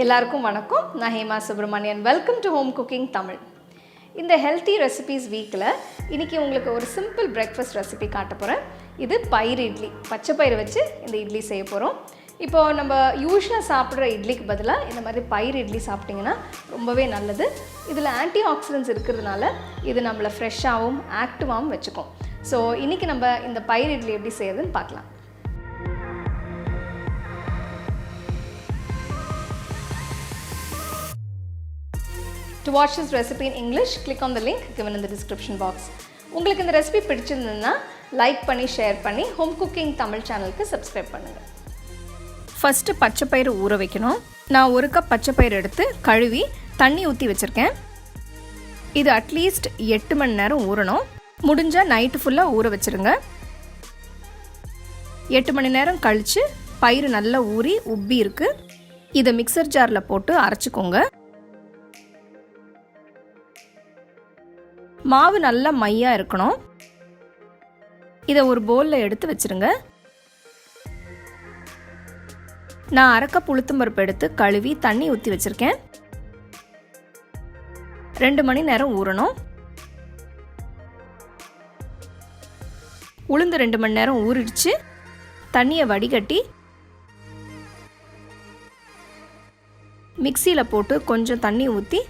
எல்லாருக்கும் வணக்கம். நான் Hema Subramanian. Welcome to home cooking Tamil. இந்த ஹெல்த்தி ரெசிபீஸ் வீக்கில் இன்றைக்கி உங்களுக்கு ஒரு சிம்பிள் பிரேக்ஃபாஸ்ட் ரெசிபி காட்ட போகிறேன். இது பயிறு இட்லி, பச்சை பயிறு வச்சு இந்த இட்லி செய்ய போகிறோம். இப்போது நம்ம யூஸ்வலாக சாப்பிட்ற இட்லிக்கு பதிலாக இந்த மாதிரி பயிறு இட்லி சாப்பிட்டிங்கன்னா ரொம்பவே நல்லது. இதில் ஆன்டி ஆக்சிடென்ட்ஸ் இருக்கிறதுனால இது நம்மளை ஃப்ரெஷ்ஷாகவும் ஆக்டிவாகவும் வச்சுக்கும். ஸோ இன்றைக்கி நம்ம இந்த பயிறு இட்லி எப்படி செய்யறதுன்னு பார்க்கலாம். To watch this recipe in English, click on the link given in the description box. உங்களுக்கு இந்த ரெசிபி பிடிச்சிருந்ததுன்னா லைக் பண்ணி ஷேர் பண்ணி ஹோம் குக்கிங் தமிழ் சேனலுக்கு சப்ஸ்கிரைப் பண்ணுங்கள். ஃபஸ்ட்டு பச்சை பயிறு ஊற வைக்கணும். நான் 1 கப் பச்சை பயிறு எடுத்து கழுவி தண்ணி ஊற்றி வச்சுருக்கேன். இது அட்லீஸ்ட் 8 மணி நேரம் ஊறணும். முடிஞ்சால் நைட்டு ஃபுல்லாக ஊற வச்சுருங்க. 8 மணி நேரம் கழித்து பயிறு நல்லா ஊறி உப்பி இருக்குது. இதை மிக்சர் ஜாரில் போட்டு அரைச்சிக்கோங்க. மாவு நல்லா மையாக இருக்கணும். இதை ஒரு பவுலில் எடுத்து வச்சுருங்க. நான் 1/2 கப் உளுத்தம்பருப்பு எடுத்து கழுவி தண்ணி ஊற்றி வச்சுருக்கேன். 2 மணி நேரம் ஊறணும். உளுந்து 2 மணி நேரம் ஊறிடுச்சு. தண்ணியை வடிகட்டி மிக்சியில் போட்டு கொஞ்சம் தண்ணி ஊற்றி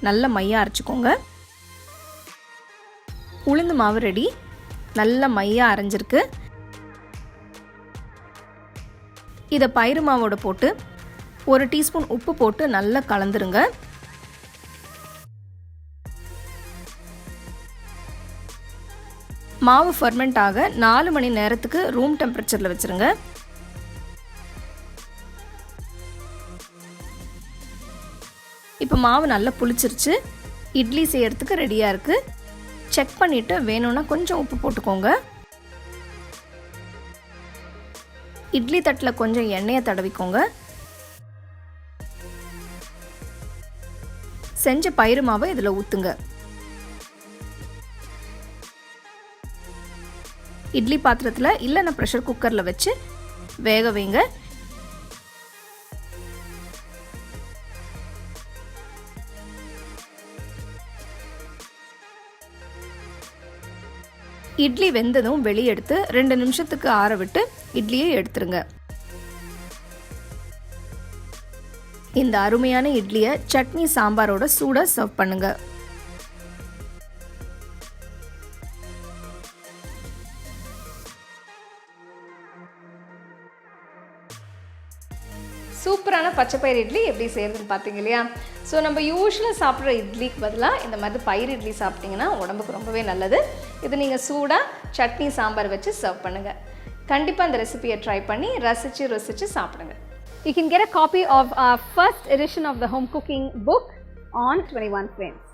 நல்ல மையாக அரைச்சிக்கோங்க. உளுந்து மாவு ரெடி. நல்ல மையாக அரைஞ்சிருக்கு. இதை பயிறு மாவோடு போட்டு 1 டீஸ்பூன் உப்பு போட்டு நல்லா கலந்துருங்க. மாவு ஃபர்மெண்ட் ஆக 4 மணி நேரத்துக்கு ரூம் டெம்பரேச்சரில் வச்சுருங்க. இப்போ மாவு நல்லா புளிச்சிருச்சு. இட்லி செய்யறதுக்கு ரெடியாக இருக்குது. செக் பண்ணிவிட்டு வேணும்னா கொஞ்சம் உப்பு போட்டுக்கோங்க. இட்லி தட்டில் கொஞ்சம் எண்ணெயை தடவிக்கோங்க. செஞ்ச பயிறு மாவை இதில் ஊற்றுங்க. இட்லி பாத்திரத்தில் இல்லைன்னா ப்ரெஷர் குக்கரில் வச்சு வேக வைங்க. இட்லி வெந்ததும் வெளியே எடுத்து 2 நிமிஷத்துக்கு ஆற விட்டு இட்லியை எடுத்துருங்க. இந்த அருமையான இட்லியை சட்னி சாம்பாரோட சூடாக சர்வ் பண்ணுங்க. சூப்பரான பச்சைப்பயிறு இட்லி எப்படி செய்கிறதுன்னு பார்த்தீங்க இல்லையா? ஸோ நம்ம யூஸ்வலாக சாப்பிட்ற இட்லிக்கு பதிலாக இந்த மாதிரி பயிறு இட்லி சாப்பிட்டிங்கன்னா உடம்புக்கு ரொம்பவே நல்லது. இது நீங்கள் சூடாக சட்னி சாம்பார் வச்சு சர்வ் பண்ணுங்கள். கண்டிப்பாக இந்த ரெசிபியை ட்ரை பண்ணி ருசிச்சு சாப்பிடுங்க. You can get a copy of our first edition of the home cooking book on 21 frames.